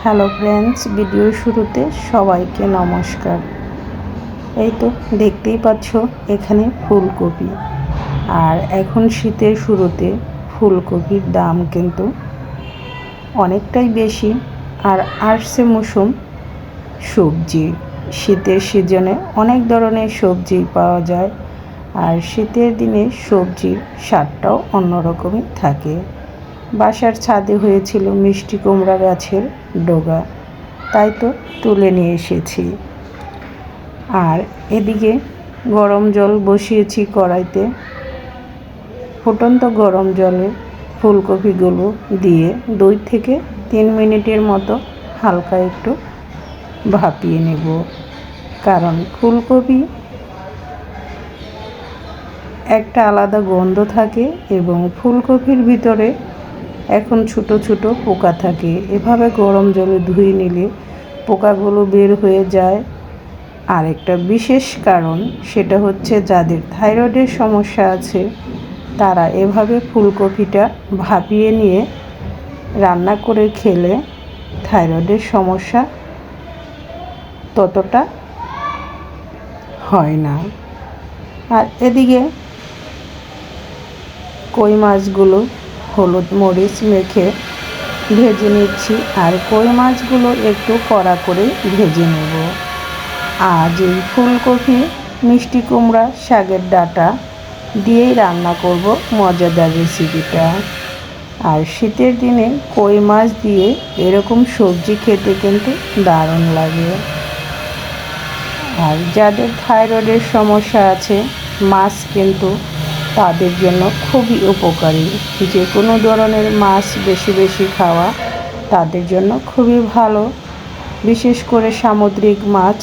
Hello friends, video শুরুতে সবাইকে নমস্কার। এই তো দেখতেই পাচ্ছ এখানে ফুলকপি। আর এখন শীতের শুরুতে ফুলকপির দাম কিন্তু অনেকটাই বেশি। আর আসছে মৌসুম সবজি, শীতের সিজনে অনেক ধরনের সবজি পাওয়া যায়। আর শীতের দিনে সবজির স্বাদটাও অন্যরকমই থাকে। বাসার ছাদে হয়েছিল মিষ্টি কুমড়া গাছের ডগা, তাই তো তুলে নিয়ে এসেছি। আর এদিকে গরম জল বসিয়েছি কড়াইতে। ফুটন্ত গরম জলে ফুলকপিগুলো দিয়ে 2 থেকে 3 মিনিটের মতো হালকা একটু ভাপিয়ে নেব। কারণ ফুলকপি একটা আলাদা গন্ধ থাকে এবং ফুলকপির ভিতরে এখন ছোট ছোট পোকা থাকে। এভাবে গরম জলে ধুয়ে নিলে পোকাগুলো বের হয়ে যায়। আর একটা বিশেষ কারণ, সেটা হচ্ছে যাদের থাইরয়েডের সমস্যা আছে তারা এভাবে ফুলকপিটা ভাপিয়ে নিয়ে রান্না করে খেলে থাইরয়েডের সমস্যা ততটা হয় না। আর এদিকে কই মাছগুলো হলুদ মরিচ মেখে ভেজে নিচ্ছি। আর কই মাছগুলো একটু কড়া করে ভেজে নেব। আজ এই ফুলকপি মিষ্টি কুমড়া শাকের ডাঁটা দিয়েই রান্না করব মজাদার রেসিপিটা। আর শীতের দিনে কই মাছ দিয়ে এরকম সবজি খেতে কিন্তু দারুণ লাগে। আর যাদের থাইরয়েডের সমস্যা আছে, মাছ কিন্তু তাদের জন্য খুবই উপকারী। যে কোনো ধরনের মাছ বেশি বেশি খাওয়া তাদের জন্য খুবই ভালো, বিশেষ করে সামুদ্রিক মাছ।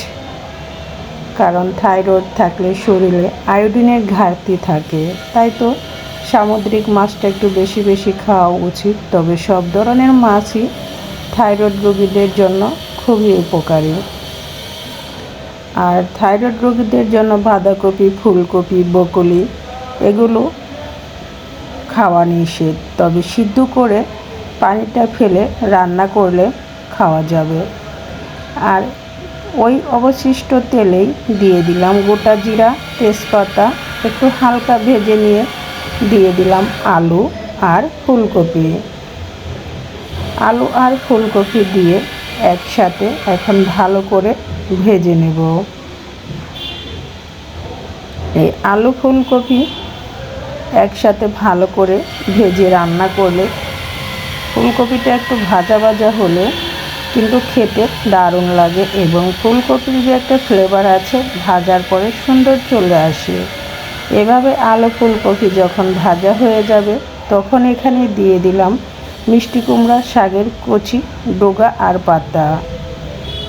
কারণ থাইরয়েড থাকলে শরীরে আয়োডিনের ঘাটতি থাকে, তাই তো সামুদ্রিক মাছটা একটু বেশি বেশি খাওয়া উচিত। তবে সব ধরনের মাছই থাইরয়েড রোগীদের জন্য খুবই উপকারী। আর থাইরয়েড রোগীদের জন্য বাঁধাকপি, ফুলকপি, ব্রকলি এগুলো খাওয়া নিষেধ। তবে সিদ্ধ করে পানিটা ফেলে রান্না করলে খাওয়া যাবে। আর ওই অবশিষ্ট তেলেই দিয়ে দিলাম গোটা জিরা, তেজপাতা, একটু হালকা ভেজে নিয়ে দিয়ে দিলাম আলু আর ফুলকপি। আলু আর ফুলকপি দিয়ে একসাথে এখন ভালো করে ভেজে নেব। এই আলু ফুলকপি একসাথে ভালো করে ভেজে রান্না করলে ফুলকপিটা একটু ভাজা ভাজা হলে কিন্তু খেতে দারুণ লাগে। এবং ফুলকপির যে একটা ফ্লেভার আছে ভাজার পরে সুন্দর চলে আসে। এভাবে আলু ফুলকপি যখন ভাজা হয়ে যাবে তখন এখানে দিয়ে দিলাম মিষ্টি কুমড়া শাকের কচি ডগা আর পাতা।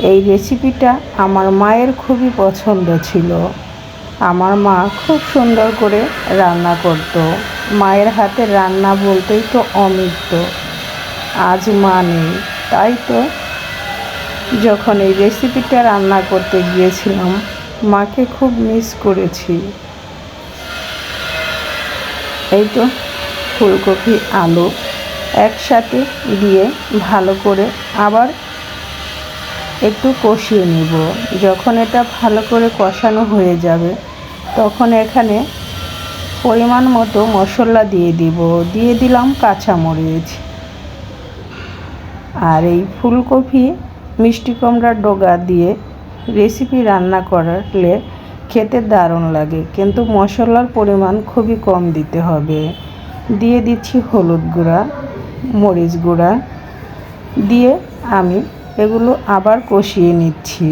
এই রেসিপিটা আমার মায়ের খুবই পছন্দ ছিল। আমার মা খুব সুন্দর করে রান্না করত। মায়ের হাতে রান্না বলতেই তো অমৃত। আজ মা নেই, তাই তো যখন এই রেসিপিটা রান্না করতে গিয়েছিলাম মাকে খুব মিস করেছি। এই তো ফুলকপি আলু একসাথে দিয়ে ভালো করে আবার একটু কষিয়ে নিব। যখন এটা ভালো করে কষানো হয়ে যাবে তখন এখানে পরিমাণ মতো মশলা দিয়ে দিলাম কাঁচামরিচ। আর এই ফুলকপি মিষ্টি কুমড়ার ডগা দিয়ে রেসিপি রান্না করলে খেতে দারুণ লাগে, কিন্তু মশলার পরিমাণ খুবই কম দিতে হবে। দিয়ে দিচ্ছি হলুদ গুঁড়া, মরিচ গুঁড়া দিয়ে আমি এগুলো আবার কষিয়ে নিচ্ছি।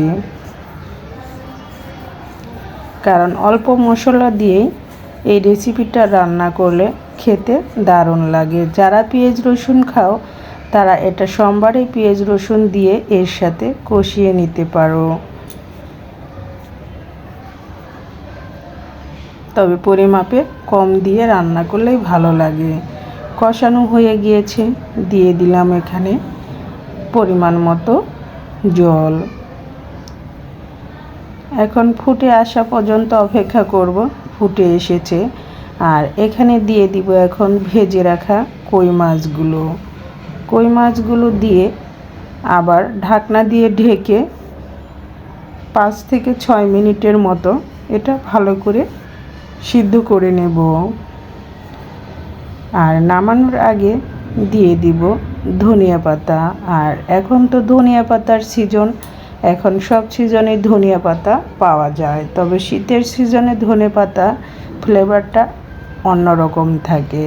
কারণ অল্প মশলা দিয়েই এই রেসিপিটা রান্না করলে খেতে দারুণ লাগে। যারা পেঁয়াজ রসুন খাও তারা এটা সোমবারে পেঁয়াজ রসুন দিয়ে এর সাথে কষিয়ে নিতে পারো। তবে পরিমাপে কম দিয়ে রান্না করলেই ভালো লাগে। কষানো হয়ে গিয়েছে, দিয়ে দিলাম এখানে পরিমাণ মতো জল। এখন ফুটে আসা পর্যন্ত অপেক্ষা করব। ফুটে এসেছে। আর এখানে দিয়ে দিব এখন ভেজে রাখা কই মাছগুলো দিয়ে আবার ঢাকনা দিয়ে ঢেকে 5 থেকে 6 মিনিটের মতো এটা ভালো করে সিদ্ধ করে নেব। আর নামানোর আগে দিয়ে দিব ধনিয়া পাতা। আর এখন তো ধনিয়া পাতার সিজন, এখন সব সিজনে ধনিয়া পাতা পাওয়া যায়, তবে শীতের সিজনে ধনে পাতা ফ্লেভারটা অন্যরকম থাকে।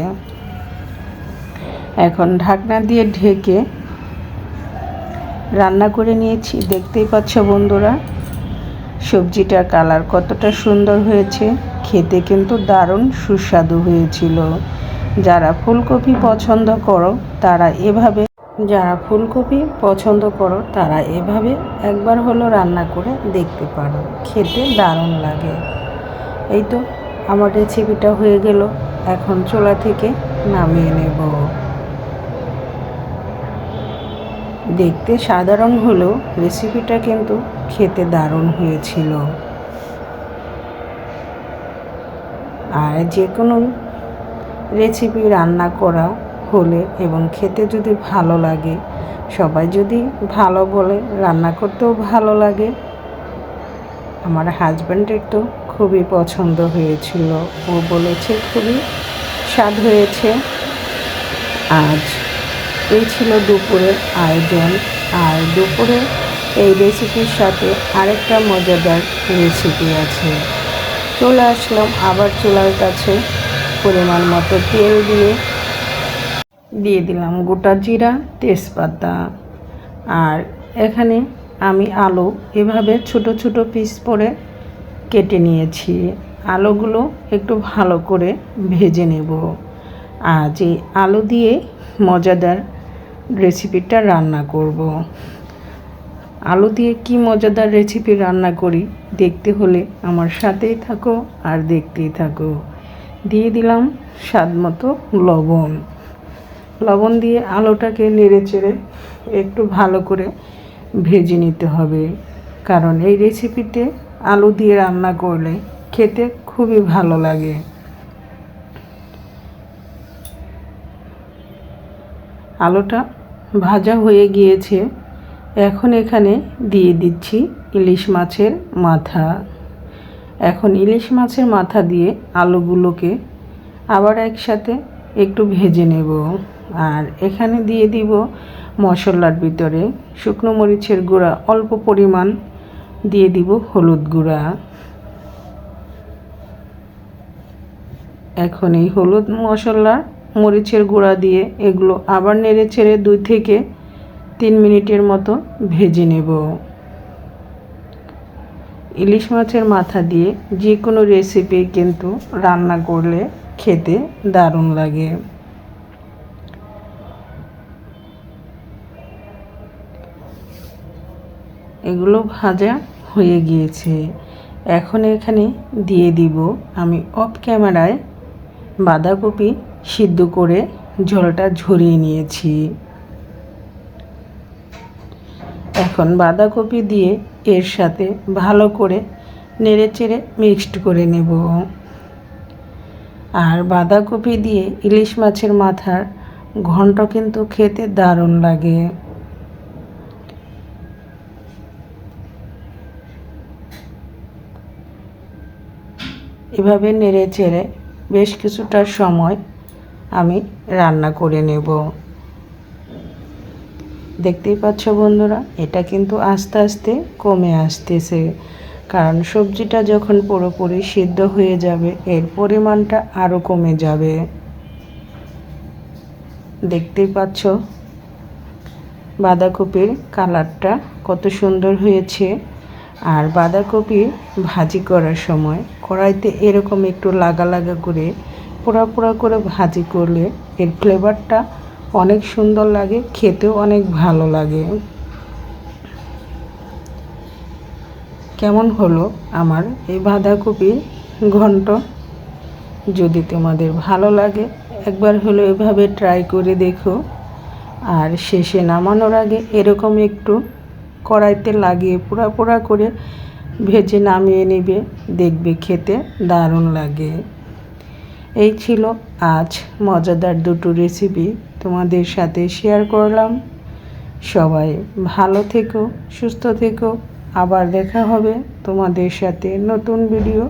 এখন ঢাকনা দিয়ে ঢেকে রান্না করে নিয়েছি। দেখতেই পাচ্ছ বন্ধুরা, সবজিটার কালার কতটা সুন্দর হয়েছে, খেতে কিন্তু দারুণ সুস্বাদু হয়েছিল। যারা ফুলকপি পছন্দ করো তারা এভাবে একবার হলো রান্না করে দেখতে পারো, খেতে দারুণ লাগে। এই তো আমার রেসিপিটা হয়ে গেল, এখন চুলা থেকে নামিয়ে নেব। দেখতে সাধারণ হলেও রেসিপিটা কিন্তু খেতে দারুণ হয়েছিল। আর যে কোনো রেসিপি রান্না করা হলে এবং খেতে যদি ভালো লাগে, সবাই যদি ভালো বলে, রান্না করতেও ভালো লাগে। আমার হাজব্যান্ডের তো খুবই পছন্দ হয়েছিল, ও বলেছে খুবই স্বাদ হয়েছে। আজ এই ছিল দুপুরের আয়োজন। আর দুপুরে এই রেসিপির সাথে আরেকটা মজাদার রেসিপি আছে। চলে আসলাম আবার চুলার কাছে, পরিমাণ মতো তেল দিয়ে দিলাম গোটা জিরা, তেজপাতা। আর এখানে আমি আলু এভাবে ছোট ছোট পিস করে কেটে নিয়েছি। আলুগুলো একটু ভালো করে ভেজে নেব। আজ এই আলু দিয়ে মজাদার রেসিপিটা রান্না করব। আলু দিয়ে কি মজাদার রেসিপি রান্না করি দেখতে হলে আমার সাথেই থাকো আর দেখতেই থাকো। দিয়ে দিলাম স্বাদ মতো লবণ দিয়ে আলুটাকে নেড়েচেড়ে একটু ভালো করে ভেজে নিতে হবে, কারণ এই রেসিপিতে আলু দিয়ে রান্না করলে খেতে খুবই ভালো লাগে। আলুটা ভাজা হয়ে গিয়েছে, এখন এখানে দিয়ে দিচ্ছি ইলিশ মাছের মাথা। এখন ইলিশ মাছের মাথা দিয়ে আলুগুলোকে আবার একসাথে একটু ভেজে নেব। আর এখানে দিয়ে দিব মশলার ভিতরে শুকনো মরিচের গুঁড়া অল্প পরিমাণ, দিয়ে দিব হলুদ গুঁড়া। এখন এই হলুদ, মশলা, মরিচের গুঁড়া দিয়ে এগুলো আবার নেড়ে চেড়ে 2 থেকে 3 মিনিটের মতো ভেজে নেব। ইলিশ মাছের মাথা দিয়ে যে কোনো রেসিপি কিন্তু রান্না করলে খেতে দারুণ লাগে। এগুলো ভাজা হয়ে গিয়েছে, এখন এখানে দিয়ে দিব আমি অফ ক্যামেরায় বাঁধাকপি সিদ্ধ করে ঝোলটা ঝরিয়ে নিয়েছি। এখন বাঁধাকপি দিয়ে এর সাথে ভালো করে নেড়েচেড়ে মিক্সড করে নেব। আর বাঁধাকপি দিয়ে ইলিশ মাছের মাথার ঘন্ট কিন্তু খেতে দারুণ লাগে। এভাবে নেড়েচেড়ে বেশ কিছুটা সময় আমি রান্না করে নেব। দেখতেই পাচ্ছ বন্ধুরা, এটা কিন্তু আস্তে আস্তে কমে আসতেছে, কারণ সবজিটা যখন পুরোপুরি সিদ্ধ হয়ে যাবে এর পরিমাণটা আরও কমে যাবে। দেখতেই পাচ্ছ বাঁধাকপির কালারটা কত সুন্দর হয়েছে। আর বাঁধাকপি ভাজি করার সময় কড়াইতে এরকম একটু লাগা লাগা করে পোড়া পোড়া করে ভাজি করলে এর ফ্লেভারটা অনেক সুন্দর লাগে, খেতেও অনেক ভালো লাগে। কেমন হলো আমার এই বাঁধাকপির ঘন্ট? যদি তোমাদের ভালো লাগে একবার হলো এভাবে ট্রাই করে দেখো। আর শেষে নামানোর আগে এরকম একটু কড়াইতে লাগিয়ে পোড়া পোড়া করে ভেজে নামিয়ে নেবে, দেখবে খেতে দারুণ লাগে। এই ছিল আজ মজাদার দুটো রেসিপি তোমাদের সাথে শেয়ার করলাম। সবাই ভালো থেকো, সুস্থ থেকো। আবার দেখা হবে তোমাদের সাথে নতুন ভিডিও,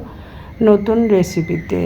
নতুন রেসিপিতে।